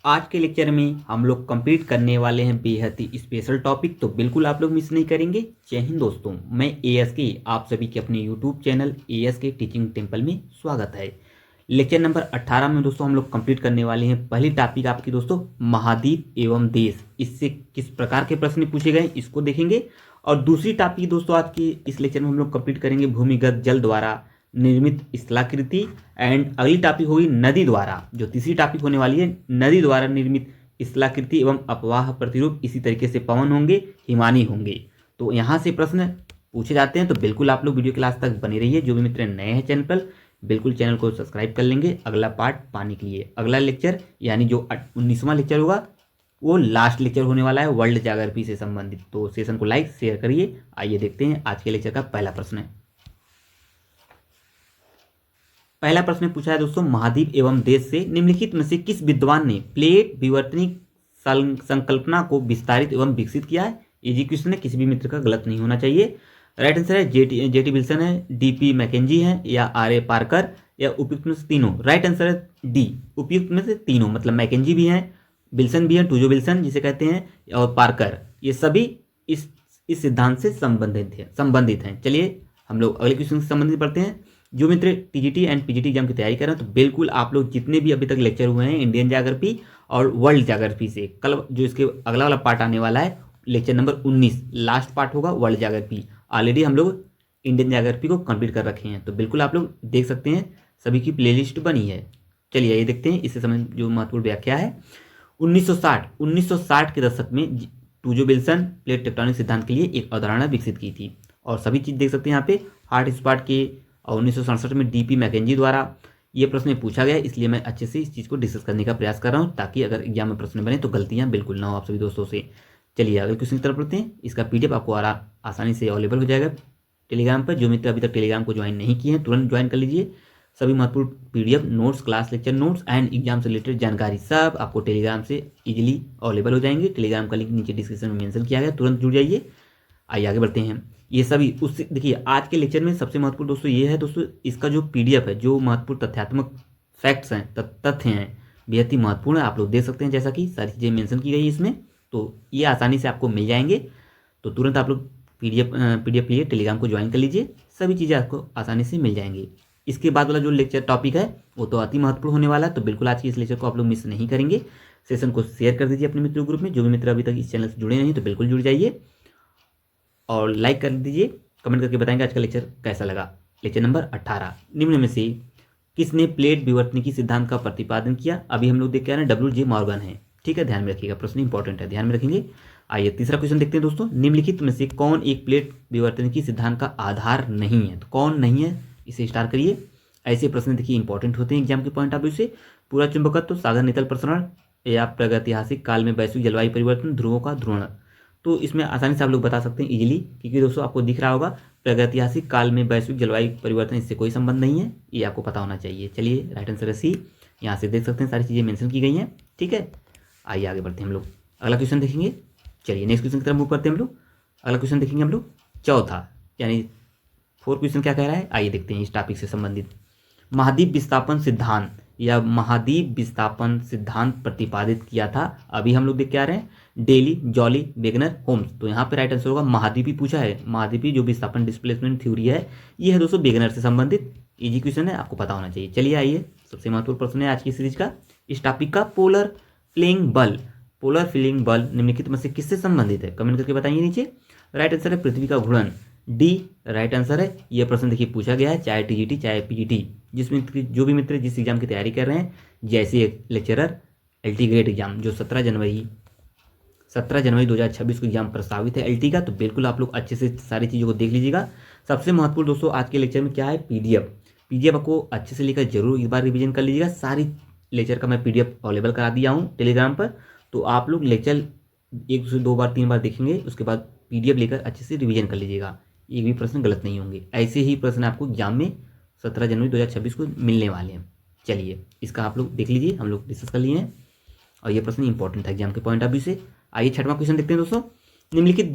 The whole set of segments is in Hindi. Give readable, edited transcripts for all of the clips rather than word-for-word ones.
आज के लेक्चर में हम लोग कंप्लीट करने वाले हैं बेहद ही स्पेशल टॉपिक, तो बिल्कुल आप लोग मिस नहीं करेंगे। जय हिंद दोस्तों, मैं एएसके आप सभी के अपने YouTube channel ASK teaching temple में स्वागत है। लेक्चर नंबर 18 में दोस्तों हम लोग कंप्लीट करने वाले हैं। पहली टॉपिक आपकी दोस्तों महाद्वीप एवं देश, इससे किस प्रकार के प्रश्न पूछे गए इसको देखेंगे। और दूसरी टॉपिक दोस्तों आज की इस लेक्चर में हम लोग कंप्लीट करेंगे भूमिगत जल द्वारा निर्मित स्थलाकृति। एंड अगली टॉपिक होगी नदी द्वारा, जो तीसरी टॉपिक होने वाली है नदी द्वारा निर्मित स्थलाकृति एवं अपवाह प्रतिरूप। इसी तरीके से पवन होंगे, हिमानी होंगे। तो यहाँ से प्रश्न पूछे जाते हैं, तो बिल्कुल आप लोग वीडियो क्लास तक बने रहिए। जो भी मित्र नए हैं चैनल पर, बिल्कुल चैनल को सब्सक्राइब कर लेंगे अगला पार्ट पाने के लिए। अगला लेक्चर यानी जो 19वां लेक्चर होगा वो लास्ट लेक्चर होने वाला है वर्ल्ड ज्योग्राफी से संबंधित। तो सेशन को लाइक शेयर करिए। आइए देखते हैं आज के लेक्चर का पहला प्रश्न है। पहला प्रश्न पूछा है दोस्तों, महाद्वीप एवं देश से निम्नलिखित में से किस विद्वान ने प्लेट विवर्तनिक संकल्पना को विस्तारित एवं विकसित किया है। इजी क्वेश्चन है, किसी भी मित्र का गलत नहीं होना चाहिए। राइट आंसर है जेटी विल्सन है, डीपी मैकेंजी है, या आर पार्कर, या उपयुक्त में से तीनों। राइट आंसर है डी, उपयुक्त में से तीनों। मतलब मैकेंजी भी है, विल्सन भी है, टूजो विल्सन जिसे कहते हैं, और पार्कर, ये सभी इस सिद्धांत से संबंधित हैं। चलिए हम लोग अगले क्वेश्चन से संबंधित पढ़ते हैं। जो मित्र टीजीटी एंड पीजीटी एग्जाम की तैयारी कर रहे हैं, तो बिल्कुल आप लोग जितने भी अभी तक लेक्चर हुए हैं इंडियन ज्योग्राफी और वर्ल्ड ज्योग्राफी से, कल जो इसके अगला वाला पार्ट आने वाला है लेक्चर नंबर 19 लास्ट पार्ट होगा वर्ल्ड ज्योग्राफी। ऑलरेडी हम लोग इंडियन ज्योग्राफी को कंप्लीट कर रखे हैं, तो बिल्कुल आप लोग देख सकते हैं, सभी की प्लेलिस्ट बनी है। चलिए ये देखते हैं इससे संबंधित जो महत्वपूर्ण व्याख्या है। 1960 के दशक में टूजो विल्सन प्लेट टेक्टोनिक सिद्धांत के लिए एक अवधारणा विकसित की थी। और सभी चीज़ देख सकते हैं यहाँ पे हॉट स्पॉट के। और 1967 में डीपी मैकेंजी द्वारा ये प्रश्न पूछा गया, इसलिए मैं अच्छे से इस चीज़ को डिस्कस करने का प्रयास कर रहा हूँ, ताकि अगर एग्जाम में प्रश्न बने तो गलतियाँ बिल्कुल ना हो आप सभी दोस्तों से। चलिए अगले क्वेश्चन की तरफ बढ़ते हैं। इसका पीडीएफ आपको आसानी से अवेलेबल हो जाएगा टेलीग्राम पर। जो मित्र अभी तक टेलीग्राम को ज्वाइन नहीं किए हैं तुरंत ज्वाइन कर लीजिए। सभी महत्वपूर्ण PDF notes, class lecture notes and exam से रिलेटेड जानकारी सब आपको टेलीग्राम से इजीली अवेलेबल हो जाएंगे। टेलीग्राम का लिंक नीचे डिस्क्रिप्शन में मेंशन किया गया, तुरंत जुड़ जाइए। आइए आगे बढ़ते हैं। ये सभी उससे देखिए, आज के लेक्चर में सबसे महत्वपूर्ण दोस्तों ये है दोस्तों, इसका जो पीडीएफ है, जो महत्वपूर्ण तथ्यात्मक फैक्ट्स हैं, तथ्य हैं, बेहद ही महत्वपूर्ण है। आप लोग देख सकते हैं जैसा कि सारी चीज़ें मेंशन की गई है इसमें, तो ये आसानी से आपको मिल जाएंगे। तो तुरंत आप लोग पीडीएफ के लिए टेलीग्राम को ज्वाइन कर लीजिए, सभी चीज़ें आपको आसानी से मिल जाएंगी। इसके बाद वाला जो लेक्चर टॉपिक है वो तो अति महत्वपूर्ण होने वाला है, तो बिल्कुल आज की इस लेक्चर को आप लोग मिस नहीं करेंगे। सेशन को शेयर कर दीजिए अपने मित्रों ग्रुप में। जो भी मित्र अभी तक इस चैनल से जुड़े नहीं तो बिल्कुल जुड़ जाइए और लाइक कर दीजिए। कमेंट करके बताएंगे आज का लेक्चर कैसा लगा। लेक्चर नंबर 18, निम्न में से किसने प्लेट विवर्तनिकी सिद्धांत का प्रतिपादन किया। अभी हम लोग देख के आ रहे हैं WJ मॉर्गन है, ठीक है, ध्यान में रखिएगा, प्रश्न इंपॉर्टेंट है, ध्यान में रखेंगे। आइए तीसरा क्वेश्चन देखते हैं दोस्तों। निम्नलिखित में से कौन एक प्लेट विवर्तनिकी सिद्धांत का आधार नहीं है। तो कौन नहीं है, इसे स्टार करिए। ऐसे प्रश्न देखिए इंपॉर्टेंट होते हैं एग्जाम के पॉइंट ऑफ व्यू से। पूरा चुंबकत्व, सागर नितल प्रसरण, या प्रागैतिहासिक काल में वैश्विक जलवायु परिवर्तन, ध्रुवों का ध्रुवण। तो इसमें आसानी से आप लोग बता सकते हैं इजीली, क्योंकि दोस्तों आपको दिख रहा होगा प्रागैतिहासिक काल में वैश्विक जलवायु परिवर्तन, इससे कोई संबंध नहीं है, ये आपको पता होना चाहिए। चलिए राइट आंसर है सी, यहाँ से देख सकते हैं सारी चीज़ें मेंशन की गई हैं, ठीक है। आइए आगे बढ़ते हैं हम लोग, अगला क्वेश्चन देखेंगे। चलिए नेक्स्ट क्वेश्चन की तरफ मूव करते हैं हम लोग। अगला क्वेश्चन देखेंगे हम लोग चौथा, यानी 4 क्वेश्चन क्या कह रहा है, आइए देखते हैं इस टॉपिक से संबंधित। महाद्वीप विस्थापन सिद्धांत या महाद्वीप विस्थापन सिद्धांत प्रतिपादित किया था, अभी हम लोग देख के आ रहे हैं, डेली, जॉली, वेगनर, होम्स। तो यहाँ पे राइट आंसर होगा महाद्वीपी पूछा है। महाद्वीपी जो विस्थापन डिस्प्लेसमेंट थ्योरी है, ये है दोस्तों वेगनर से संबंधित। इजी क्वेश्चन है, आपको पता होना चाहिए। चलिए आइए, सबसे महत्वपूर्ण प्रश्न है आज की सीरीज का, इस टॉपिक का, पोलर फ्लिंग बल। पोलर फ्लिंग बल निम्नलिखित में से किससे संबंधित है, कमेंट करके बताइए नीचे। राइट आंसर है पृथ्वी का घूर्णन, डी राइट आंसर है। यह प्रश्न देखिए पूछा गया है, चाहे टीजीटी चाहे पीजीटी, जो भी मित्र जिस एग्जाम की तैयारी कर रहे हैं, जैसे लेक्चरर एलटी ग्रेड एग्जाम जो 17 जनवरी 2026 को एग्जाम प्रस्तावित है एलटी का, तो बिल्कुल आप लोग अच्छे से सारी चीज़ों को देख लीजिएगा। सबसे महत्वपूर्ण दोस्तों आज के लेक्चर में क्या है, पीडीएफ आपको अच्छे से लेकर जरूर एक बार रिवीजन कर लीजिएगा। सारी लेक्चर का मैं पीडीएफ अवेलेबल करा दिया हूँ टेलीग्राम पर, तो आप लोग लेक्चर 1 से 2 बार 3 बार देखेंगे, उसके बाद पीडीएफ लेकर अच्छे से रिवीजन कर लीजिएगा, एक भी प्रश्न गलत नहीं होंगे। ऐसे ही प्रश्न आपको एग्जाम में 17 जनवरी 2026 को मिलने वाले हैं। चलिए इसका आप लोग देख लीजिए, हम लोग डिस्कस कर लिए हैं, और ये प्रश्न इंपॉर्टेंट था एग्जाम के पॉइंट ऑफ व्यू से। आइए 6वां क्वेश्चन देखते हैं दोस्तों। निम्नलिखित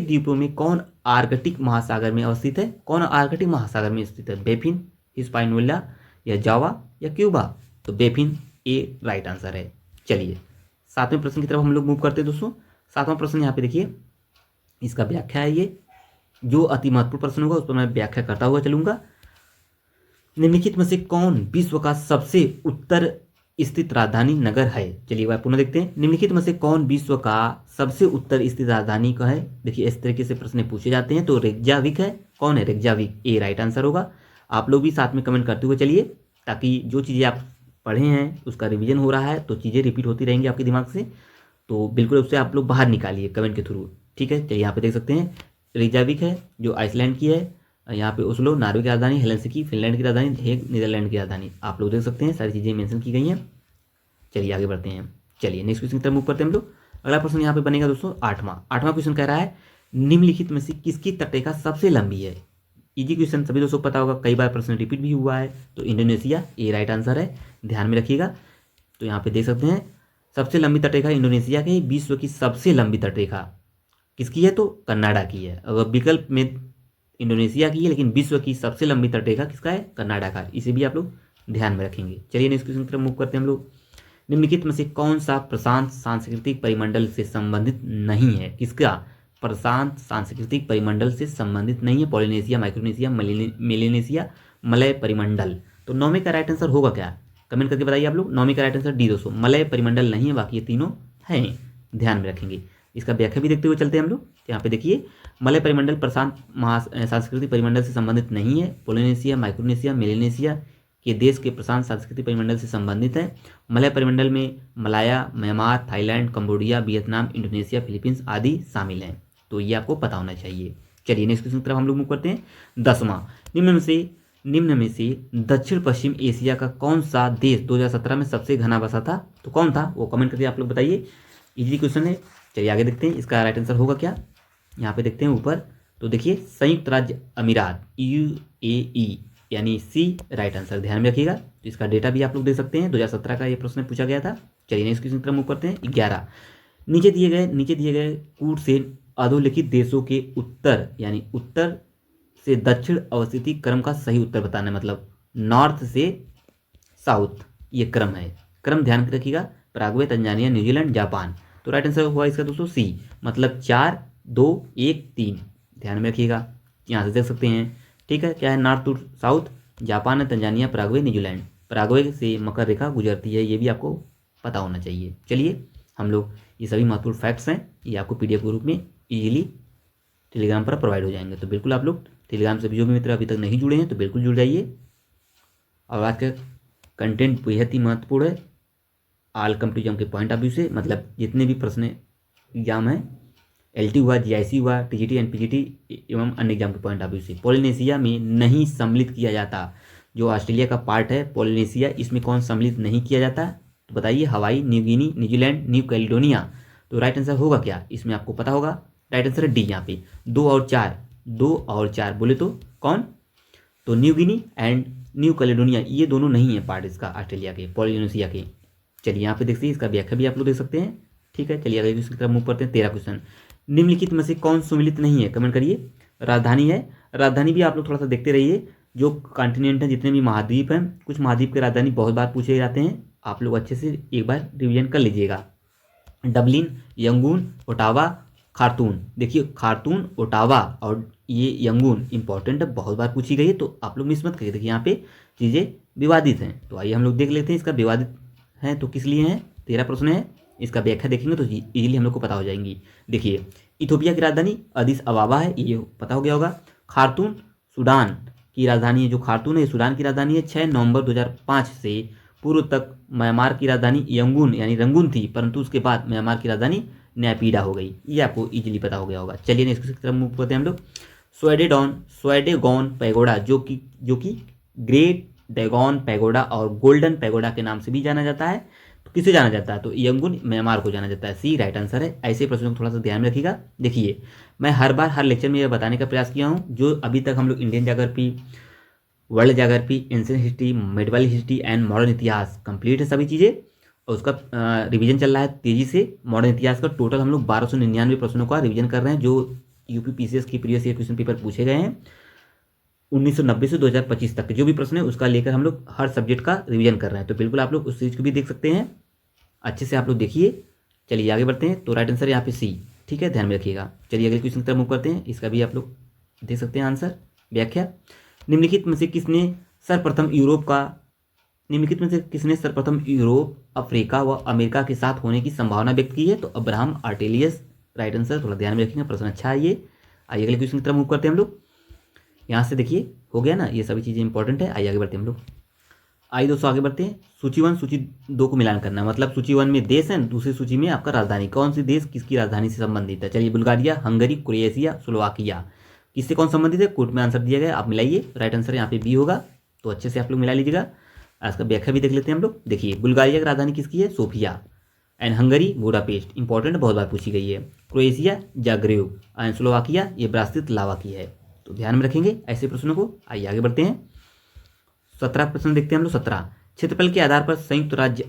द्वीपों में कौन आर्कटिक महासागर में अवस्थित है। कौन आर्कटिक महासागर में स्थित है, बेफिन, हिस्पानियोला, या जावा, या क्यूबा। तो बेफिन ए राइट आंसर है। चलिए 7वें प्रश्न की तरफ हम लोग मूव करते हैं दोस्तों। 7वां प्रश्न यहाँ पे देखिए, इसका व्याख्या है ये, जो अति महत्वपूर्ण प्रश्न होगा उस पर मैं व्याख्या करता हुआ चलूंगा। निम्नलिखित में से कौन विश्व का सबसे उत्तर स्थित राजधानी नगर है? चलिए एक बार पुनः देखते हैं। निम्नलिखित में से कौन विश्व का सबसे उत्तर स्थित राजधानी का है? देखिए इस तरीके से प्रश्न पूछे जाते हैं। तो रेक्जाविक है। कौन है? रेक्जाविक, ए राइट आंसर होगा। आप लोग भी साथ में कमेंट करते हुए चलिए, ताकि जो चीज़ें आप पढ़े हैं उसका रिवीजन हो रहा है, तो चीज़ें रिपीट होती रहेंगी आपके दिमाग से, तो बिल्कुल उससे आप लोग बाहर निकालिए कमेंट के थ्रू। ठीक है, चलिए यहाँ पे देख सकते हैं रेक्जाविक है जो आइसलैंड की है। यहाँ पे ओस्लो नॉर्वे की राजधानी, हेलसिंकी फिनलैंड की राजधानी, हेग नीदरलैंड की राजधानी। आप लोग देख सकते हैं सारी चीज़ें मेंशन की गई हैं। चलिए आगे बढ़ते हैं। चलिए नेक्स्ट क्वेश्चन की तरफ मूव करते हैं हम लोग। अगला प्रश्न यहाँ पे बनेगा दोस्तों 8वां क्वेश्चन कह रहा है, निम्नलिखित में से किसकी तटरेखा सबसे लंबी है? इजी क्वेश्चन, सभी दोस्तों को पता होगा, कई बार प्रश्न रिपीट भी हुआ है। तो इंडोनेशिया, ए राइट आंसर है, ध्यान में रखिएगा। तो यहाँ पे देख सकते हैं सबसे लंबी तटरेखा इंडोनेशिया की। विश्व की सबसे लंबी तटरेखा किसकी है? तो कनाडा की है। अगर विकल्प में इंडोनेशिया की है, लेकिन विश्व की सबसे लंबी तटरेखा किसका है? कनाडा का। इसे भी आप लोग ध्यान में रखेंगे। चलिए नेक्स्ट क्वेश्चन की तरफ मूव करते हैं हम लोग। निम्नलिखित में से कौन सा प्रशांत सांस्कृतिक परिमंडल से संबंधित नहीं है? किसका प्रशांत सांस्कृतिक परिमंडल से संबंधित नहीं है? पॉलिनेशिया, माइक्रोनेशिया, मेलेनेशिया, मलय परिमंडल। तो 9वें का राइट आंसर होगा क्या? कमेंट करके बताइए आप लोग। 9वें का राइट आंसर डी दोस्तों, मलय परिमंडल नहीं है, बाकी ये तीनों हैं, ध्यान में रखेंगे। इसका व्याख्या भी देखते हुए चलते हैं हम लोग। यहाँ पे देखिए मलय परिमंडल प्रशांत सांस्कृतिक परिमंडल से संबंधित नहीं है। पोलिनेशिया, माइक्रोनेशिया, मेलेनेशिया के देश के प्रशांत सांस्कृतिक परिमंडल से संबंधित है। मलय परिमंडल में Malaya, Myanmar, Thailand, Cambodia, Vietnam, Indonesia, Philippines आदि शामिल हैं। तो ये आपको पता होना चाहिए। चलिए नेक्स्ट क्वेश्चन की तरफ हम लोग मूव करते हैं। 10वां, निम्न में से दक्षिण पश्चिम एशिया का कौन सा देश 2017 में सबसे घना बसा था? तो कौन था वो कमेंट करके आप लोग बताइए। इजी क्वेश्चन है। चलिए आगे देखते हैं इसका राइट आंसर होगा क्या। यहाँ पे देखते हैं ऊपर, तो देखिए संयुक्त राज्य अमीरात, UAE, यानी सी राइट आंसर, ध्यान में रखिएगा। तो इसका डेटा भी आप लोग देख सकते हैं, 2017 का ये प्रश्न पूछा गया था। चलिए नेक्स्ट क्वेश्चन की तरफ मूव करते हैं। 11, नीचे दिए गए कूट से अधोलिखित देशों के उत्तर यानी उत्तर से दक्षिण अवस्थिति क्रम का सही उत्तर बताना है, मतलब नॉर्थ से साउथ ये क्रम है। क्रम ध्यान रखिएगा, पराग्वे, तंजानिया, न्यूजीलैंड, जापान। तो राइट आंसर हुआ इसका दोस्तों सी, मतलब 4, 2, 1, 3, ध्यान में रखिएगा। यहाँ से देख सकते हैं, ठीक है, क्या है, नॉर्थ टू साउथ, जापान है, तंजानिया, पराग्वे, न्यूजीलैंड। पराग्वे से मकर रेखा गुजरती है, ये भी आपको पता होना चाहिए। चलिए हम लोग ये सभी महत्वपूर्ण फैक्ट्स हैं, ये आपको PDF के रूप में ईजिली टेलीग्राम पर प्रोवाइड हो जाएंगे। तो बिल्कुल आप लोग टेलीग्राम से जो भी मित्र अभी तक नहीं जुड़े हैं तो बिल्कुल जुड़ जाइए। और आज का कंटेंट बेहद ही महत्वपूर्ण है ऑल कम्पिटिशन के पॉइंट ऑफ व्यू से, मतलब जितने भी प्रश्न एग्जाम हैं, LT हुआ, GIC हुआ, TGT, NPGT एवं अन्य एग्जाम के पॉइंट ऑफ व्यू से। पॉलिनेशिया में नहीं सम्मिलित किया जाता, जो ऑस्ट्रेलिया का पार्ट है पॉलिनेशिया, इसमें कौन सम्मिलित नहीं किया जाता? तो बताइए, हवाई, New Guinea, New Zealand, new Caledonia. तो राइट आंसर होगा क्या इसमें? आपको पता होगा, राइट आंसर है डी। यहाँ पे 2 और 4 बोले तो कौन? तो New Guinea and new Caledonia, ये दोनों नहीं है पार्ट इसका ऑस्ट्रेलिया के, पॉलिनेशिया के। चलिए यहाँ पे देखिए इसका व्याख्या भी आप लोग देख सकते हैं। ठीक है, चलिए अगले क्वेश्चन की तरफ मूव करते हैं। 13 क्वेश्चन, निम्नलिखित में से कौन सम्मिलित नहीं है? कमेंट करिए। राजधानी है, राजधानी भी आप लोग थोड़ा सा देखते रहिए। जो कॉन्टिनेंट है, जितने भी महाद्वीप हैं, कुछ महाद्वीप के राजधानी बहुत बार पूछे जाते हैं, आप लोग अच्छे से एक बार रिवीजन कर लीजिएगा। Dublin, Yangon, Ottawa, Khartoum. देखिए खार्तून, ओटावा और ये यंगून इंपॉर्टेंट है, बहुत बार पूछी गई है, तो आप लोग मिस मत करिए। देखिए यहाँ पे चीज़ें विवादित हैं, तो आइए हम लोग देख लेते हैं इसका विवादित है तो किस लिए है। 13 प्रश्न है, इसका व्याख्या देखेंगे तो इजीली हम लोग को पता हो जाएंगी। देखिए इथोपिया की राजधानी अदिस अबाबा है, ये पता हो गया होगा। खार्तूम सूडान की राजधानी है, जो खार्तूम है ये सूडान की राजधानी है। 6 नवंबर 2005 से पूर्व तक म्यांमार की राजधानी यंगून यानी रंगून थी, परंतु उसके बाद म्यांमार की राजधानी नैपीडा हो गई, ये आपको इजीली पता हो गया होगा। चलिए नेक्स्ट की तरफ मूव करते हैं हम लोग। स्वेडेगॉन पैगोडा, जो कि ग्रेट डेगॉन पैगोडा और गोल्डन पैगोडा के नाम से भी जाना जाता है, तो किसे जाना जाता है? तो यंगून म्यांमार को जाना जाता है, सी राइट आंसर है। ऐसे प्रश्नों को थोड़ा सा ध्यान में रखिएगा। देखिए मैं हर बार हर लेक्चर में यह बताने का प्रयास किया हूँ, जो अभी तक हम लोग Indian geography, world geography, ancient history, medieval history and modern इतिहास कंप्लीट है सभी चीज़ें, और उसका रिवीजन चल रहा है तेज़ी से। मॉडर्न इतिहास का टोटल हम लोग 1299 प्रश्नों का रिवीजन कर रहे हैं, जो UP PCS की प्रीवियस ईयर क्वेश्चन पेपर पूछे गए हैं। 1990 से 2025 तक जो भी प्रश्न है उसका लेकर हम लोग हर सब्जेक्ट का रिवीजन कर रहे हैं, तो बिल्कुल आप लोग उस चीज़ को भी देख सकते हैं। अच्छे से आप लोग देखिए। चलिए आगे बढ़ते हैं। तो राइट आंसर यहाँ पे सी, ठीक है, ध्यान में रखिएगा। चलिए अगले क्वेश्चन की तरफ मूव करते हैं। इसका भी आप लोग देख सकते हैं आंसर। व्याख्या, निम्नलिखित में से किसने सर्वप्रथम यूरोप, अफ्रीका व अमेरिका के साथ होने की संभावना व्यक्त की है? तो अब्राहम आर्टेलियस राइट आंसर। थोड़ा ध्यान में रखिएगा, प्रश्न अच्छा है ये। आइए अगले क्वेश्चन की तरफ मूव करते हैं हम लोग। यहाँ से देखिए हो गया ना, ये सभी चीज़ें इंपॉर्टेंट है। आइए आगे बढ़ते हैं हम लोग। आइए दोस्तों आगे बढ़ते हैं। सूची 1 सूची 2 को मिलान करना है, मतलब सूची 1 में देश है, दूसरी सूची में आपका राजधानी। कौन सी देश किसकी राजधानी से संबंधित है? चलिए, बुल्गारिया, हंगरी, क्रोएशिया, स्लोवाकिया, किससे कौन संबंधित है? कोर्ट में आंसर दिया गया, आप मिलाइए। राइट आंसर यहाँ पे बी होगा, तो अच्छे से आप लोग मिला लीजिएगा। इसका व्याख्या भी देख लेते हैं हम लोग। देखिए, बुल्गारिया की राजधानी किसकी है? Sofia. And Hungary Budapest, important, बहुत बार पूछी गई है। Croatia Zagreb. एंड स्लोवाकिया ये ब्रास्तिस्लावा की है, तो ध्यान में रखेंगे ऐसे प्रश्नों को। आइए आगे बढ़ते हैं। 17 प्रश्न देखते हैं हम लोग। 17, क्षेत्रफल के आधार पर संयुक्त राज्य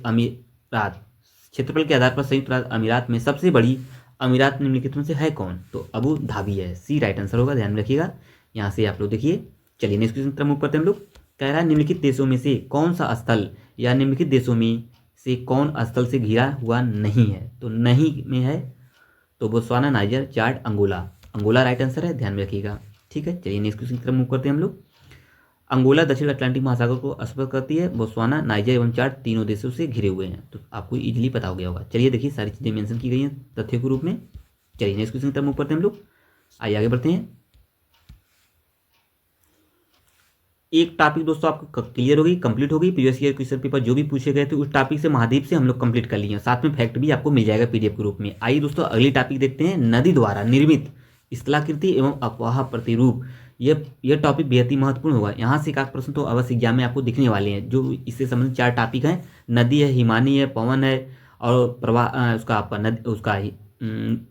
अमीरात में सबसे बड़ी अमीरात निम्नलिखित में से है कौन? तो अबू धाबी है, सी राइट आंसर होगा, ध्यान में रखिएगा। यहाँ से आप लोग देखिए। चलिए नेक्स्ट क्वेश्चन की तरफ मूव करते हैं हम लोग। कह रहा है निम्नलिखित देशों में से कौन सा स्थल या निम्नलिखित देशों में से कौन स्थल से घिरा हुआ नहीं है? तो नहीं में है तो बोत्सवाना, नाइजर, चाड, अंगोला राइट आंसर है, ध्यान में रखिएगा। ठीक है, चलिए नेक्स्ट क्वेश्चन की तरफ मूव करते हैं हम लोग। अंगोला दक्षिण अटलांटिक महासागर को स्पर्श करती है। बोत्सवाना, नाइजर एवं चाड तीनों देशों से घिरे हुए हैं, तो आपको इजीली पता हो गया होगा। चलिए देखिए, सारी चीज़ें मेंशन की गई हैं तथ्य के रूप में। चलिए नेक्स्ट क्वेश्चन की तरफ मूव करते हैं हम लोग। आइए आगे बढ़ते हैं। एक टॉपिक दोस्तों आपको क्लियर हो गई, कंप्लीट हो गई। प्रीवियस ईयर क्वेश्चन पेपर जो भी पूछे गए थे उस टॉपिक से, महाद्वीप से हम लोग कंप्लीट कर लिए हैं। साथ में फैक्ट भी आपको मिल जाएगा पीडीएफ के रूप में। आइए दोस्तों अगली टॉपिक देखते हैं। नदी द्वारा निर्मित स्थलाकृति एवं अफवाह प्रतिरूप, यह टॉपिक बेहद ही महत्वपूर्ण होगा। यहाँ से एक आध प्रश्न तो अवश्य एग्जाम में आपको दिखने वाले हैं। जो इससे संबंधित 4 टॉपिक हैं, नदी है, हिमानी है, पवन है और प्रवाह, उसका आपका नदी, उसका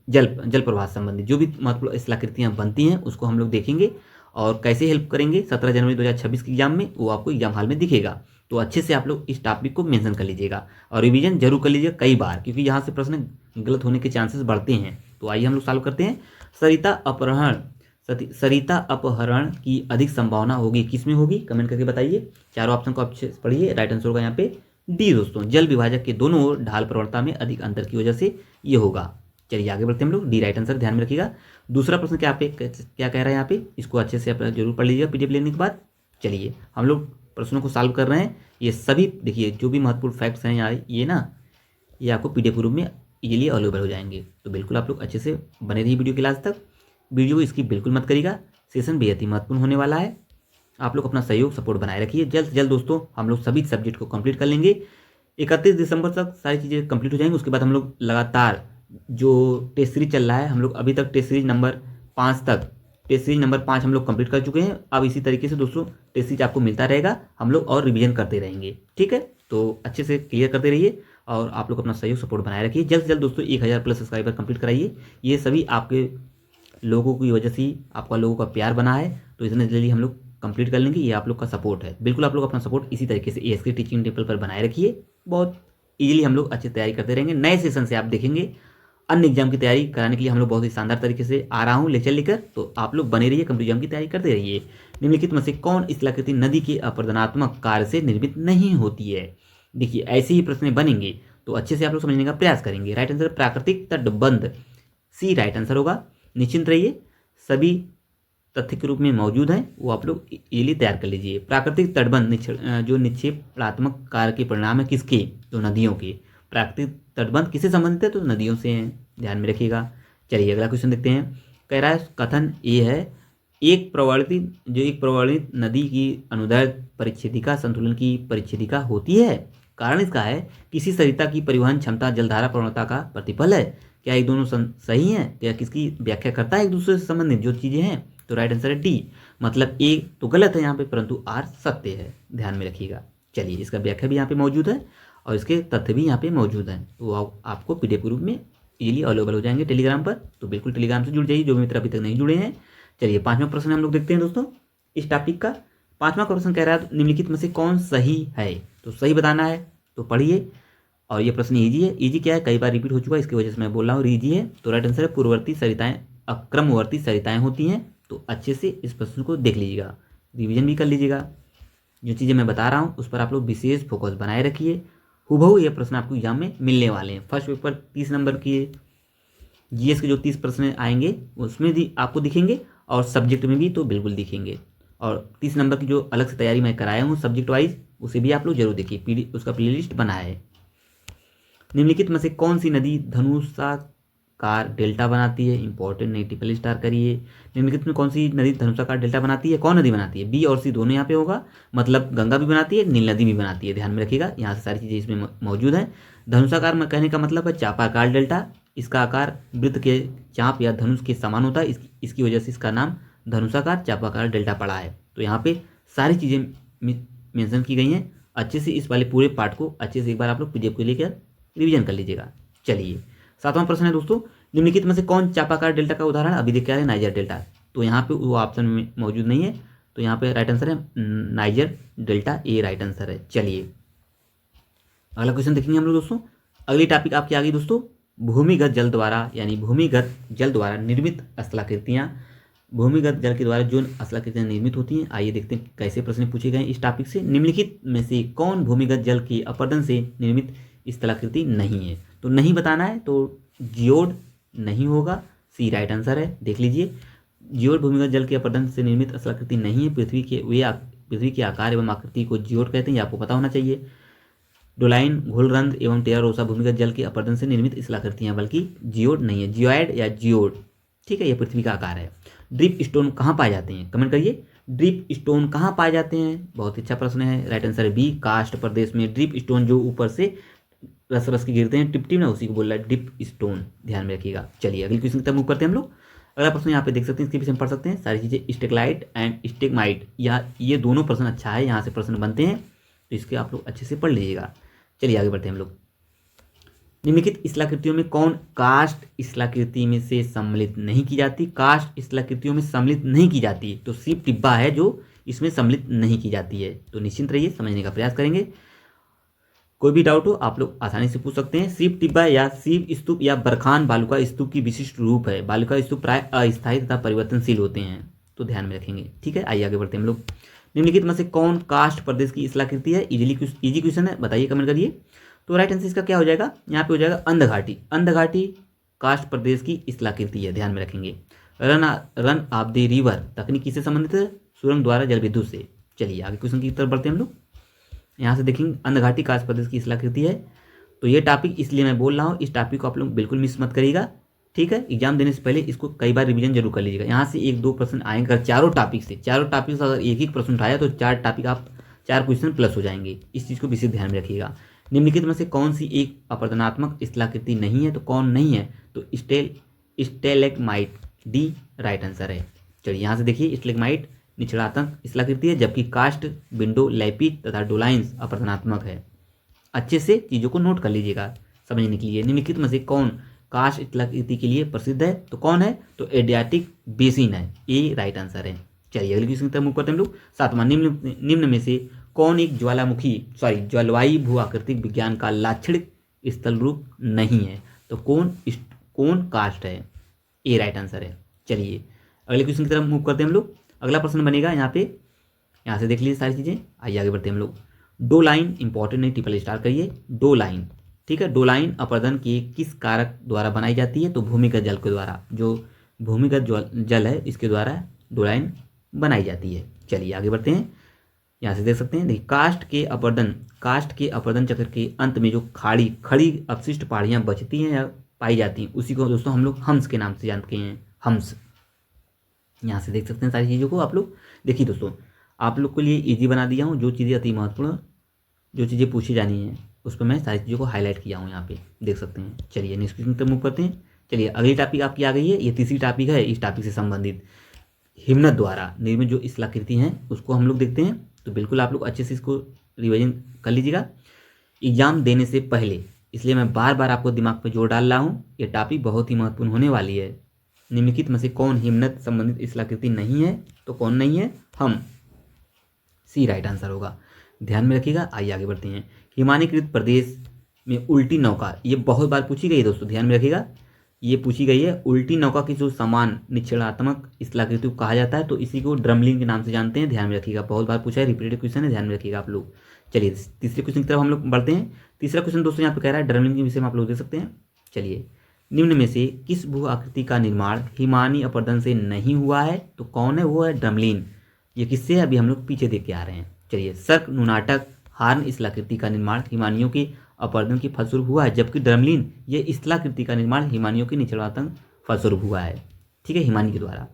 जल प्रवाह संबंधित जो भी महत्वपूर्ण स्थलाकृतियाँ बनती हैं उसको हम लोग देखेंगे और कैसे हेल्प करेंगे 17 जनवरी 2026 के एग्जाम में, वो आपको एग्जाम हॉल में दिखेगा। तो अच्छे से आप लोग इस टॉपिक को मेंशन कर लीजिएगा और रिवीजन जरूर कर लीजिएगा कई बार, क्योंकि यहाँ से प्रश्न गलत होने के चांसेस बढ़ते हैं। तो आइए हम लोग सॉल्व करते हैं। सरिता अपहरण की अधिक संभावना होगी, किसमें होगी? कमेंट करके बताइए। चारों ऑप्शन को अच्छे से पढ़िए। राइट आंसर होगा यहाँ पे डी दोस्तों, जल विभाजक के दोनों ओर ढाल प्रवणता में अधिक अंतर की वजह से ये होगा। चलिए आगे बढ़ते हैं हम लोग। डी राइट आंसर, ध्यान में रखिएगा। दूसरा प्रश्न क्या कह रहा है यहाँ पे, इसको अच्छे से आप जरूर पढ़ लीजिएगा पीडीएफ लेने के बाद। चलिए हम लोग प्रश्नों को सॉल्व कर रहे हैं। ये सभी देखिए जो भी महत्वपूर्ण फैक्ट्स हैं यहाँ, ये ना ये आपको पीडीएफ के रूप में इजीली अवेलेबल हो जाएंगे। तो बिल्कुल आप लोग अच्छे से बने रहिए वीडियो के लास्ट तक। वीडियो को स्किप बिल्कुल मत करिएगा, सेशन बेहद ही महत्वपूर्ण होने वाला है। आप लोग अपना सहयोग सपोर्ट बनाए रखिए। जल्द से जल्द दोस्तों हम लोग सभी सब्जेक्ट को कंप्लीट कर लेंगे। 31 दिसंबर तक सारी चीज़ें कंप्लीट हो जाएंगी। उसके बाद हम लोग लगातार जो टेस्ट सीरीज चल रहा है, हम लोग अभी तक टेस्ट सीरीज नंबर 5 हम लोग कंप्लीट कर चुके हैं। अब इसी तरीके से दोस्तों टेस्ट सीरीज आपको मिलता रहेगा, हम लोग और रिवीजन करते रहेंगे। ठीक है, तो अच्छे से क्लियर करते रहिए और आप लोग अपना सहयोग सपोर्ट बनाए रखिए। जल्द से जल्द दोस्तों 1000 प्लस सब्सक्राइबर कंप्लीट कराइए। ये सभी आपके लोगों की वजह से ही, आपका लोगों का प्यार बना है, तो इतने जल्दी हम लोग कंप्लीट कर लेंगे। ये आप लोग का सपोर्ट है। बिल्कुल आप लोग अपना सपोर्ट इसी तरीके से एएसके टीचिंग टेबल पर बनाए रखिए। बहुत ईजिली हम लोग अच्छी तैयारी करते रहेंगे। नए सेशन से आप देखेंगे अन्य एग्जाम की तैयारी कराने के लिए हम लोग बहुत ही शानदार तरीके से आ रहा हूँ लेक्चर लेकर। तो आप लोग बने रहिए, कम्पिटिटिव एग्जाम की तैयारी करते रहिए। निम्नलिखित में से कौन स्थलाकृति नदी के अपरदनात्मक कार्य से निर्मित नहीं होती है? देखिए ऐसे ही प्रश्न बनेंगे तो अच्छे से आप लोग समझने का प्रयास करेंगे। राइट आंसर प्राकृतिक तटबंध, सी राइट आंसर होगा। निश्चिंत रहिए, सभी तथ्य के रूप में मौजूद हैं, वो आप लोग इजीली तैयार कर लीजिए। प्राकृतिक तटबंध जो निक्षेपात्मक कार्य के परिणाम है किसके? तो नदियों के। प्राकृतिक तटबंध किससे संबंधित है? तो नदियों से हैं, ध्यान में रखिएगा। चलिए अगला क्वेश्चन देखते हैं। कह रहा है कथन ए है, एक प्रवर्तित नदी की अनुदैर्ध्य परिच्छेदिका संतुलन की परिच्छेदिका होती है। कारण इसका है किसी सरिता की परिवहन क्षमता जलधारा प्रवणता का प्रतिफल है। क्या ये दोनों सही हैं? क्या किसकी व्याख्या करता है एक दूसरे से संबंधित जो चीज़ें हैं? तो राइट आंसर है डी, मतलब ए तो गलत है यहाँ पे, परंतु आर सत्य है, ध्यान में रखिएगा। चलिए इसका व्याख्या भी यहाँ पे मौजूद है और इसके तथ्य भी यहाँ पे मौजूद हैं, तो आपको पीडीएफ के रूप में इजीली अवेलेबल हो जाएंगे टेलीग्राम पर। तो बिल्कुल टेलीग्राम से जुड़ जाइए जो मित्र अभी तक नहीं जुड़े हैं। चलिए 5वां प्रश्न हम लोग देखते हैं दोस्तों इस टॉपिक का। 5वां प्रश्न कह रहा है निम्नलिखित में से कौन सही है? तो सही बताना है, तो पढ़िए। और ये प्रश्न ईजी है। ईजी क्या है, कई बार रिपीट हो चुका है, इसकी वजह से मैं बोल रहा हूँ ईजी है। तो राइट आंसर है पूर्ववर्ती सरिताएं अक्रमवर्ती सरिताएं होती हैं। तो अच्छे से इस प्रश्न को देख लीजिएगा, रिवीजन भी कर लीजिएगा। जो चीज़ें मैं बता रहा हूँ उस पर आप लोग विशेष फोकस बनाए रखिए। हूबहू ये प्रश्न आपको एग्जाम में मिलने वाले हैं। फर्स्ट पेपर 30 नंबर के जीएस के जो 30 प्रश्न आएंगे उसमें भी आपको दिखेंगे और सब्जेक्ट में भी तो बिल्कुल दिखेंगे। और 30 नंबर की जो अलग से तैयारी मैं कराया हूँ सब्जेक्ट वाइज उसे भी आप लोग जरूर देखिए, उसका प्लेलिस्ट बना है। निम्नलिखित में से कौन सी नदी धनुषाकार डेल्टा बनाती है? इंपॉर्टेंट, नहीं ट्रिपल स्टार करिए। निम्नलिखित में कौन सी नदी धनुषाकार डेल्टा बनाती है? कौन नदी बनाती है? बी और सी दोनों यहाँ पे होगा, मतलब गंगा भी बनाती है, नील नदी भी बनाती है। ध्यान में रखिएगा, यहाँ से सारी चीज़ें इसमें मौजूद हैं। धनुषाकार में कहने का मतलब है चापाकार डेल्टा। इसका आकार वृत्त के चाप या धनुष के समान होता है, इसकी वजह से इसका नाम धनुषाकार चापाकार डेल्टा पड़ा है। तो यहाँ पे सारी चीज़ें मेंशन की गई हैं। अच्छे से इस वाले पूरे पार्ट को अच्छे से एक बार आप लोग पीडीएफ को लेकर रिवीजन कर लीजिएगा। चलिए 7वां प्रश्न है दोस्तों, निम्नलिखित में से कौन चापाकार डेल्टा का उदाहरण? अभी देख के आ रहे हैं नाइजर डेल्टा, तो यहाँ पे वो ऑप्शन में मौजूद नहीं है, तो यहाँ पे राइट आंसर है नाइजर डेल्टा, ए राइट आंसर है। चलिए अगला क्वेश्चन देखेंगे हम लोग दोस्तों। अगली टॉपिक आपकी आ गई दोस्तों, भूमिगत जल द्वारा यानी भूमिगत जल द्वारा निर्मित स्थलाकृतियाँ। भूमिगत जल के द्वारा जो स्थलाकृतियाँ निर्मित होती हैं, आइए देखते हैं कैसे प्रश्न पूछे गए इस टॉपिक से। निम्नलिखित में से कौन भूमिगत जल के अपरदन से निर्मित स्थलाकृति नहीं है? तो नहीं बताना है, तो जियोड नहीं होगा, सी राइट आंसर है। देख लीजिए, जियोड भूमिगत जल के अपरदन से निर्मित स्थलाकृति नहीं है। पृथ्वी के आकार एवं आकृति को जियोड कहते हैं, ये आपको पता होना चाहिए। डोलाइन, घोलरंध्र एवं टेरा रोसा भूमिगत जल के अपरदन से निर्मित स्थलाकृतियाँ, बल्कि जियोड नहीं है, जियोइड या जियोड, ठीक है, यह पृथ्वी का आकार है। ड्रिप स्टोन कहाँ पाए जाते हैं? कमेंट करिए, ड्रिप स्टोन कहाँ पाए जाते हैं? बहुत अच्छा प्रश्न है, राइट आंसर है बी, कास्ट प्रदेश में। ड्रिप स्टोन जो ऊपर से रस रस के गिरते हैं टिप टिप ना, उसी को बोल रहा है ड्रिप स्टोन, ध्यान में रखिएगा। चलिए अगली क्वेश्चन की तरफ मूव करते हैं हम लोग। अगला प्रश्न यहाँ पे देख सकते हैं, इसके पीछे हम पढ़ सकते हैं सारी चीज़ें। स्टेगलाइट एंड स्टेगमाइट, ये दोनों प्रश्न अच्छा है, यहाँ से प्रश्न बनते हैं, तो इसके आप लोग अच्छे से पढ़ लीजिएगा। चलिए आगे बढ़ते हैं हम लोग। निम्नलिखित स्थलाकृतियों में कौन कास्ट स्थलाकृति में से सम्मिलित नहीं की जाती? कास्ट स्थलाकृतियों में सम्मिलित नहीं की जाती, तो सीप टिब्बा है जो इसमें सम्मिलित नहीं की जाती है। तो निश्चिंत रहिए, समझने का प्रयास करेंगे। कोई भी डाउट हो आप लोग आसानी से पूछ सकते हैं। सीप टिब्बा या सीप स्तूप या बरखान बालुका स्तूप की विशिष्ट रूप है। बालुका स्तूप प्राय अस्थायी तथा परिवर्तनशील होते हैं, तो ध्यान में रखेंगे, ठीक है। आइए आगे बढ़ते हैं हम लोग। निम्नलिखित में से कौन कास्ट प्रदेश की स्थलाकृति है? इजी क्वेश्चन है, बताइए, कमेंट करिए। तो राइट आंसर इसका क्या हो जाएगा? यहाँ पे हो जाएगा अंधघाटी। अंधघाटी कास्ट प्रदेश की स्थलाकृति है, ध्यान में रखेंगे। रन ऑफ द रिवर तकनीकी से संबंधित है, सुरंग द्वारा जल विद्युत से। चलिए आगे क्वेश्चन की तरफ बढ़ते हैं हम लोग। यहाँ से देखेंगे अंधघाटी कास्ट प्रदेश की स्थलाकृति है, तो ये टॉपिक इसलिए मैं बोल रहा हूँ, इस टॉपिक को आप लोग बिल्कुल मिस मत करिएगा, ठीक है। एग्जाम देने से पहले इसको कई बार रिवीजन जरूर कर लीजिएगा। यहाँ से 1-2 प्रश्न आएंगे, अगर चारों टॉपिक से अगर एक प्रश्न उठाया तो 4 टॉपिक आप 4 क्वेश्चन प्लस हो जाएंगे। इस चीज़ को विशेष ध्यान में रखिएगा। निम्नलिखित में से कौन सी एक अपरदनात्मक स्थलाकृति नहीं है? तो कौन नहीं है? तो स्टेलेग्माइट, डी राइट आंसर है। चलिए यहाँ से देखिए, स्टेलेग्माइट निचलात्मक स्थलाकृति है, जबकि कास्ट, विंडो, लैपिड तथा डोलाइंस अपरदनात्मक है। अच्छे से चीज़ों को नोट कर लीजिएगा समझने के लिए। निम्नलिखित में से कौन कास्ट स्थलाकृति के लिए प्रसिद्ध है? तो कौन है? तो एडियाटिक बेसिन है, ए राइट आंसर है। चलिए अगली क्वेश्चन की तरफ मूव करते हैं हम लोग। 7वां, निम्न में से कौन एक जलवायु भू आकृतिक विज्ञान का लाक्षणिक स्थल रूप नहीं है? तो कौन कास्ट है? ए राइट आंसर है। चलिए अगले क्वेश्चन की तरफ मूव करते हैं हम लोग। अगला प्रश्न बनेगा यहाँ पे, यहाँ से देख लीजिए सारी चीज़ें। आइए आगे बढ़ते हैं हम लोग। डो लाइन, इंपॉर्टेंट नहीं, ट्रिपल स्टार करिए। डो लाइन, ठीक है। डो लाइन अपरदन के किस कारक द्वारा बनाई जाती है? तो भूमिगत जल के द्वारा, जो भूमिगत जल है इसके द्वारा डो लाइन बनाई जाती है। चलिए आगे बढ़ते हैं। यहाँ से देख सकते हैं, देखिए कास्ट के अपरदन चक्र के अंत में जो खड़ी अपशिष्ट पहाड़ियाँ बचती हैं या पाई जाती हैं, उसी को दोस्तों हम लोग हम्स के नाम से जानते हैं, हम्स। यहाँ से देख सकते हैं सारी चीज़ों को आप लोग। देखिए दोस्तों, आप लोग के लिए इजी बना दिया हूँ, जो चीज़ें अति महत्वपूर्ण, जो चीज़ें पूछी जानी है उस पर मैं सारी चीज़ों को हाईलाइट किया हूँ, यहाँ पे देख सकते हैं। चलिए नेक्स्ट क्वेश्चन पर मूव करते हैं। चलिए अगली टॉपिक आपकी आ गई है, ये तीसरी टॉपिक है, इस टॉपिक से संबंधित हिमनद द्वारा निर्मित जो स्थलाकृति हैं उसको हम लोग देखते हैं। तो बिल्कुल आप लोग अच्छे से इसको रिवीजन कर लीजिएगा एग्जाम देने से पहले, इसलिए मैं बार बार आपको दिमाग पर जोर डाल रहा हूँ, ये टॉपिक बहुत ही महत्वपूर्ण होने वाली है। निम्नलिखित में से कौन हिमनद संबंधित स्थलाकृति नहीं है? तो कौन नहीं है? हम, सी राइट आंसर होगा, ध्यान में रखिएगा। आइए आगे बढ़ते हैं। हिमानीकृत प्रदेश में उल्टी नौका, ये बहुत बार पूछी गई है दोस्तों, ध्यान में रखिएगा। ये पूछी गई है। उल्टी नौका की जो समान निश्चलात्मक स्थलाकृति को कहा जाता है, तो इसी को ड्रमलिन के नाम से जानते हैं। ध्यान में रखिएगा, बहुत बार पूछा है, रिपीटेड क्वेश्चन है, ध्यान में रखिएगा आप लोग। चलिए तीसरे क्वेश्चन की तरफ हम लोग बढ़ते हैं। तीसरा क्वेश्चन दोस्तों यहाँ पे कह रहा है ड्रमलिन के विषय में आप लोग देख सकते हैं। चलिए, निम्न में से किस भू आकृति का निर्माण हिमानी अपरदन से नहीं हुआ है? तो कौन है? वो है ड्रमलिन। ये किससे है? अभी हम लोग पीछे देख के आ रहे हैं। चलिए, सर्क नुनाटक हार्न स्थलाकृति का निर्माण हिमानियों के अपरदन के फलस्वरूप हुआ है, जबकि ड्रमलिन ये स्थलाकृति का निर्माण हिमानियों के निचलवातन फलस्वरूप हुआ है। ठीक है, हिमानी के द्वारा।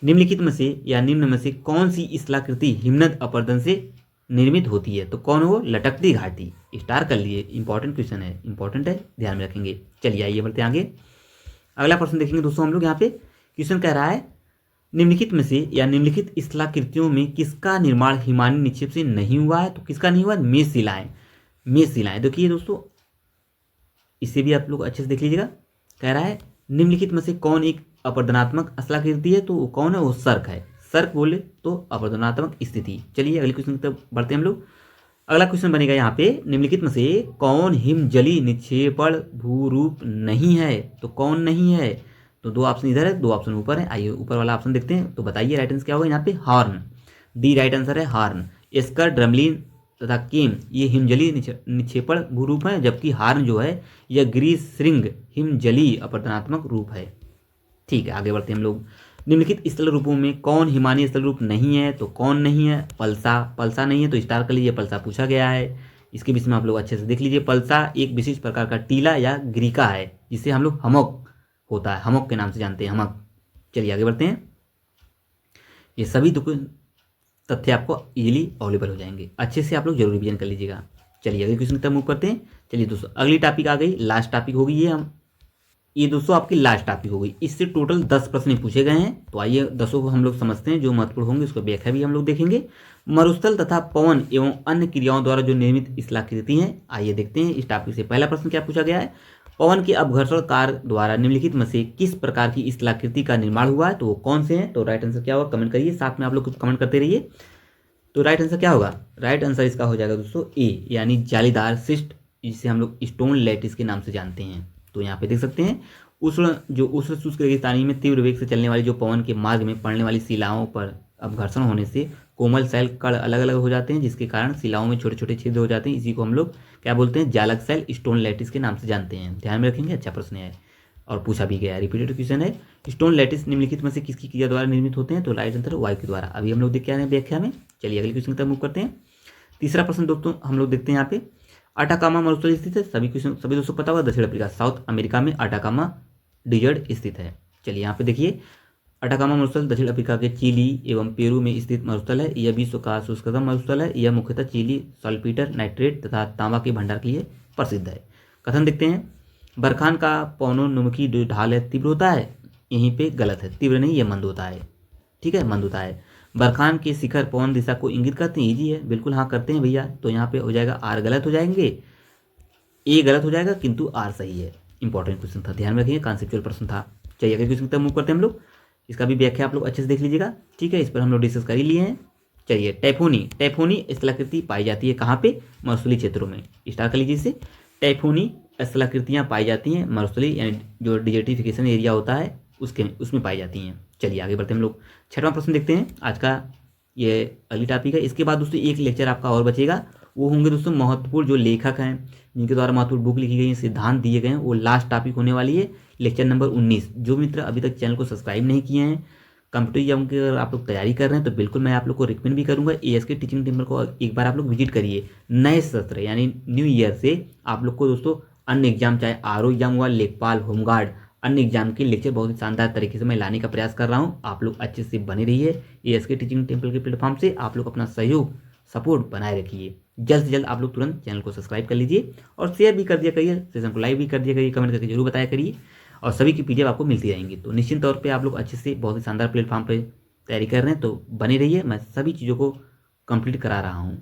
निम्नलिखित में से या निम्न में से कौन सी स्थलाकृति हिमनद अपरदन से निर्मित होती है? तो कौन हो? लटकती घाटी। स्टार कर लिए, इंपॉर्टेंट क्वेश्चन है, इंपॉर्टेंट है, ध्यान में रखेंगे। चलिए आइए बढ़ते आगे। अगला प्रश्न देखेंगे दोस्तों हम लोग। यहाँ पे क्वेश्चन कह रहा है निम्नलिखित में से या निम्नलिखित स्थलाकृतियों में किसका निर्माण हिमानी निक्षेप से नहीं हुआ है? तो किसका नहीं हुआ? मेष शिलाएं। मेष शिलाएं देखिए दोस्तों, इसे भी आप लोग अच्छे से देख लीजिएगा। कह रहा है निम्नलिखित में से कौन एक अपरदनात्मक स्थलाकृति है? तो वो कौन है? वो सर्क है। सर्क बोले तो अपरदनात्मक स्थिति। चलिए अगले क्वेश्चन की तरफ बढ़ते हैं हम लोग। अगला क्वेश्चन बनेगा यहाँ पे, निम्नलिखित में से कौन हिमजली निक्षेपण भूरूप नहीं है? तो कौन नहीं है? तो दो ऑप्शन इधर है, दो ऑप्शन ऊपर है। आइए ऊपर वाला ऑप्शन देखते हैं, तो बताइए राइट आंसर क्या होगा यहाँ पे? हॉर्न। डी राइट आंसर है, हॉर्न। एस्कर, ड्रमलिन तथा केम ये हिमजली निक्षेपण भूरूप है, जबकि हार्न जो है यह ग्रीष्रिंग हिमजली अपरदनात्मक रूप है। ठीक है, आगे बढ़ते हैं हम लोग। निम्नलिखित स्थल रूपों में कौन हिमानी स्थल रूप नहीं है? तो कौन नहीं है? पल्सा। पल्सा नहीं है तो स्टार कर लीजिए, पल्सा पूछा गया है। इसके विषय में आप लोग अच्छे से देख लीजिए। पल्सा एक विशिष्ट प्रकार का टीला या ग्रीका है, जिसे हम लोग हमक होता है, हमक के नाम से जानते हैं, हमक। चलिए आगे बढ़ते हैं। ये सभी तथ्य आपको इजीली अवेलेबल हो जाएंगे, अच्छे से आप लोग जरूर रिवीजन कर लीजिएगा। चलिए अगले क्वेश्चन की तरफ मूव करते हैं। चलिए दोस्तों, अगली टॉपिक आ गई, लास्ट टॉपिक होगी ये दोस्तों आपकी लास्ट टॉपिक होगी। इससे टोटल 10 प्रश्न पूछे गए हैं, तो आइए 10 को हम लोग समझते हैं। जो महत्वपूर्ण होंगे उसको व्याख्या भी हम लोग देखेंगे। मरुस्थल तथा पवन एवं अन्य क्रियाओं द्वारा जो निर्मित स्थलाकृति हैं, आइए देखते हैं इस टॉपिक से। पहला प्रश्न क्या पूछा गया है? पवन के अपघर्षण कार्य द्वारा निम्नलिखित में से किस प्रकार की स्थलाकृति का निर्माण हुआ है? तो वो कौन से हैं? तो राइट आंसर क्या होगा? कमेंट करिए, साथ में आप लोग कुछ कमेंट करते रहिए। तो राइट आंसर क्या होगा? राइट आंसर इसका हो जाएगा दोस्तों ए, यानी जालीदार शिस्ट, जिसे हम लोग स्टोन लैटिस के नाम से जानते हैं। तो यहाँ पे देख सकते हैं, उष्ण शुष्क रेगिस्तानी में तीव्र वेग से चलने वाली जो पवन के मार्ग में पड़ने वाली शिलाओं पर अपघर्षण होने से कोमल सेल कण अलग अलग हो जाते हैं, जिसके कारण शिलाओं में छोटे छोटे छिद्र हो जाते हैं। इसी को हम लोग क्या बोलते हैं? जालक सेल स्टोन लैटिस के नाम से जानते हैं। ध्यान में रखेंगे, अच्छा प्रश्न है और पूछा भी गया है, रिपीटेड क्वेश्चन है। स्टोन लैटिस निम्नलिखित में से किसकी क्रिया द्वारा निर्मित होते हैं? तो राइट आंसर वायु के द्वारा। अभी हम लोग देख के आ रहे हैं व्याख्या में। चलिए अगले क्वेश्चन की तरफ मूव करते हैं। तीसरा प्रश्न दोस्तों हम लोग देखते हैं यहाँ पे, अटाकामा मरुस्थल स्थित है। सभी दोस्तों पता होगा, दक्षिण अफ्रीका, साउथ अमेरिका में अटाकामा डिजर्ट स्थित है। चलिए यहाँ पे देखिए, अटाकामा मरुस्थल दक्षिण अफ्रीका के चिली एवं पेरू में स्थित मरुस्थल है। यह विश्व का शुष्कतम मरुस्थल है। यह मुख्यतः चिली सल्फीटर, नाइट्रेट तथा तांबा के भंडार के लिए प्रसिद्ध है। कथन देखते हैं, बरखान का पवनोन्मुखी जो ढाल है तीव्र होता है। यहीं पे गलत है, तीव्र नहीं, यह मंद होता है। ठीक है, मंद होता है। बरखान के शिखर पवन दिशा को इंगित करते हैं। ईजी है, बिल्कुल हाँ करते हैं भैया। तो यहाँ पे हो जाएगा आर गलत हो जाएंगे, ए गलत हो जाएगा, किंतु आर सही है। इंपॉर्टेंट क्वेश्चन था, ध्यान में रखिए, कॉन्सेप्चुअल प्रश्न था। चलिए अगले क्वेश्चन की तरफ मूव करते हैं हम लोग। इसका भी व्याख्या आप लोग अच्छे से देख लीजिएगा। ठीक है, इस पर हम लोग डिस्कस कर ही लिए हैं। चलिए, टैफोनी स्थलाकृति पाई जाती है कहाँ पे? मरुस्थलीय क्षेत्रों में। स्टार कर लीजिए इसे। टैफोनी स्थलाकृतियाँ पाई जाती हैं मरुस्थलीय, यानी जो डिजर्टिफिकेशन एरिया होता है उसमें पाई जाती हैं। चलिए आगे बढ़ते हैं हम लोग। छठवां प्रश्न देखते हैं, आज का ये अगली टॉपिक है। इसके बाद दोस्तों एक लेक्चर आपका और बचेगा, वो होंगे दोस्तों महत्वपूर्ण जो लेखक हैं, जिनके द्वारा महत्वपूर्ण बुक लिखी गई है, सिद्धांत दिए गए हैं, वो लास्ट टॉपिक होने वाली है, लेक्चर नंबर 19। जो मित्र अभी तक चैनल को सब्सक्राइब नहीं किए हैं, कंप्यूटर एग्जाम की अगर आप लोग तैयारी कर रहे हैं, तो बिल्कुल मैं आप लोग को रिकमेंड भी करूंगा, एएसके टीचिंग टेम्पल को एक बार आप लोग विजिट करिए। नए सत्र यानी न्यू ईयर से आप लोग को दोस्तों अन्य एग्जाम, चाहे आरओ एग्जाम हुआ, लेखपाल, होमगार्ड, अन्य एग्जाम के लेक्चर बहुत ही शानदार तरीके से मैं लाने का प्रयास कर रहा हूँ। आप लोग अच्छे से बने रहिए। एएसके टीचिंग टेम्पल के प्लेटफॉर्म से आप लोग अपना सहयोग, सपोर्ट बनाए रखिए। जल्द से जल्द आप लोग तुरंत चैनल को सब्सक्राइब कर लीजिए और शेयर भी कर दिया करिए, सेशन को लाइक भी कर दिया करिए, कमेंट करके जरूर बताया करिए, और सभी की पीडीएफ आपको मिलती रहेंगी। तो निश्चित तौर पे आप लोग अच्छे से बहुत ही शानदार प्लेटफॉर्म पे तैयारी कर रहे हैं, तो बने रहिए। मैं सभी चीज़ों को कंप्लीट करा रहा हूँ।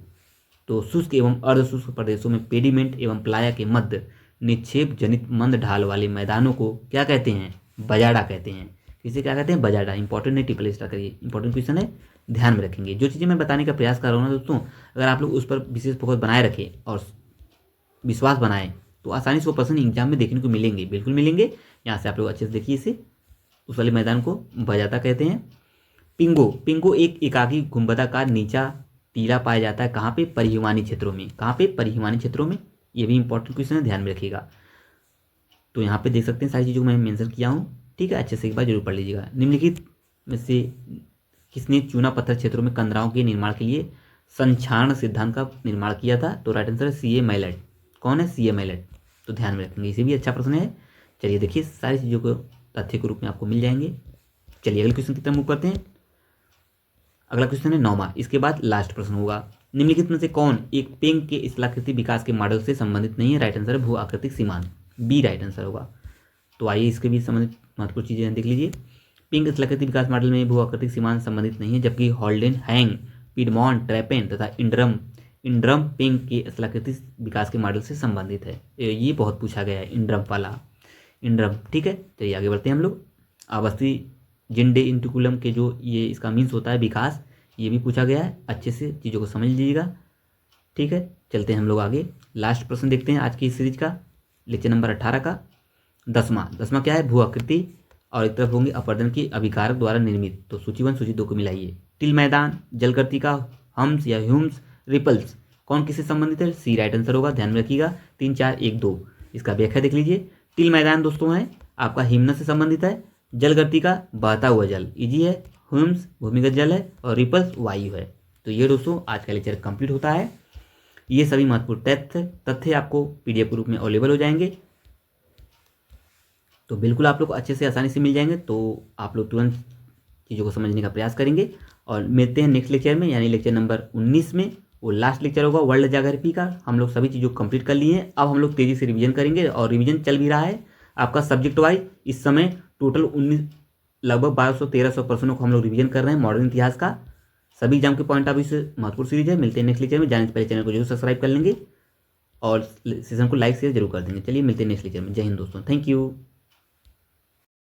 तो शुष्क एवं अर्धशुष्क प्रदेशों में पेडीमेंट एवं प्लाया के मध्य निक्षेप जनित मंद ढाल वाले मैदानों को क्या कहते हैं? बजाड़ा कहते हैं। किसे क्या कहते हैं? बजाड़ा। इंपॉर्टेंट नहीं, ट्रिपल स्टार करिए, इंपॉर्टेंट क्वेश्चन है, ध्यान में रखेंगे। जो चीज़ें मैं बताने का प्रयास कर रहा हूँ ना दोस्तों, अगर आप लोग उस पर विशेष फोकस बनाए रखें और विश्वास बनाएं, तो आसानी से वो प्रश्न एग्जाम में देखने को मिलेंगे, बिल्कुल मिलेंगे। यहाँ से आप लोग अच्छे से देखिए इसे, उस वाले मैदान को बजाता कहते हैं। पिंगो, पिंगो एक एकाकी गुंबदाकार नीचा टीला पाया जाता है, कहाँ पे? परिहिमानी क्षेत्रों में। कहाँ पे? परिहिमानी क्षेत्रों में। ये भी इंपॉर्टेंट क्वेश्चन है, ध्यान में रखिएगा। तो यहाँ पे देख सकते हैं सारी चीज़ों को मैं मेंशन किया हूँ, ठीक है, अच्छे से एक बार जरूर पढ़ लीजिएगा। निम्नलिखित में से किसने चूना पत्थर क्षेत्रों में कंदराओं के निर्माण के लिए संक्षारण सिद्धांत का निर्माण किया था? तो राइट आंसर है सी ए मैलेट। कौन है? सी ए मैलेट। तो ध्यान में रखेंगे, इसे भी अच्छा प्रश्न है। चलिए देखिए, सारी चीज़ों को तथ्य के रूप में आपको मिल जाएंगे। चलिए अगले क्वेश्चन की तरफ मूव करते हैं। अगला क्वेश्चन है 9वां, इसके बाद लास्ट प्रश्न होगा। निम्नलिखित में से कौन एक पेंग के स्थलाकृति विकास के मॉडल से संबंधित नहीं है? राइट आंसर है भू आकृतिक सीमांत, बी राइट आंसर होगा। तो आइए इसके भी संबंधित महत्वपूर्ण चीज़ें देख लीजिए। पेंग स्थलाकृति विकास मॉडल में भू आकृतिक सीमांत संबंधित नहीं है, जबकि हॉल्डेन, हैंग, पिडमॉन्ट, ट्रैपेन तथा इंड्रम पेंग के स्थलाकृति विकास के मॉडल से संबंधित है। ये बहुत पूछा गया है, इंड्रम वाला, इंड्रम, ठीक है। चलिए आगे बढ़ते हैं हम लोग। आवासीय जिंडे इंटिकुलम के जो ये इसका मीन्स होता है विकास, ये भी पूछा गया है, अच्छे से चीज़ों को समझ लीजिएगा, ठीक है। चलते हैं हम लोग आगे, लास्ट प्रश्न देखते हैं आज की इस सीरीज का, लेक्चर नंबर 18 का 10वां क्या है? भू आकृति और एक तरफ होंगे अपरदन की अभिकारक द्वारा निर्मित। तो सूची 1 सूची 2 को मिलाइए। टिल मैदान, जलगर्तिका, हम्स या ह्यूम्स, रिपल्स, कौन किससे संबंधित है? सी राइट आंसर होगा, ध्यान में रखिएगा। 3 4 1 2 इसका व्याख्या देख लीजिए। टिल मैदान दोस्तों है आपका हिमनद से संबंधित है, जलगर्तिका बहता हुआ जल इजी है, ह्यूम्स भूमिगत जल है और रिपल्स वायु है। तो ये दोस्तों आज का लेक्चर कंप्लीट होता है। ये सभी महत्वपूर्ण तथ्य आपको पीडीएफ के रूप में अवेलेबल हो जाएंगे, तो बिल्कुल आप लोग अच्छे से आसानी से मिल जाएंगे। तो आप लोग तुरंत चीज़ों को समझने का प्रयास करेंगे और मिलते हैं नेक्स्ट लेक्चर में, यानी लेक्चर नंबर 19 में। वो लास्ट लेक्चर होगा वर्ल्ड ज्योग्राफी का। हम लोग सभी चीज़ों को कंप्लीट कर लिए हैं, अब हम लोग तेज़ी से रिवीजन करेंगे और रिवीजन चल भी रहा है आपका सब्जेक्ट वाइज। इस समय टोटल 19 लगभग 1200-1300 प्रश्नों को हम लोग रिवीजन कर रहे हैं मॉडर्न इतिहास का। सभी एग्जाम के पॉइंट ऑफ व्यू से महत्वपूर्ण सीरीज है। मिलते हैं नेक्स्ट लेक्चर में, जाने से पहले चैनल को जरूर सब्सक्राइब कर लेंगे और सेशन को लाइक शेयर जरूर कर देंगे। चलिए मिलते हैं नेक्स्ट लेक्चर में। जय हिंद दोस्तों, थैंक यू।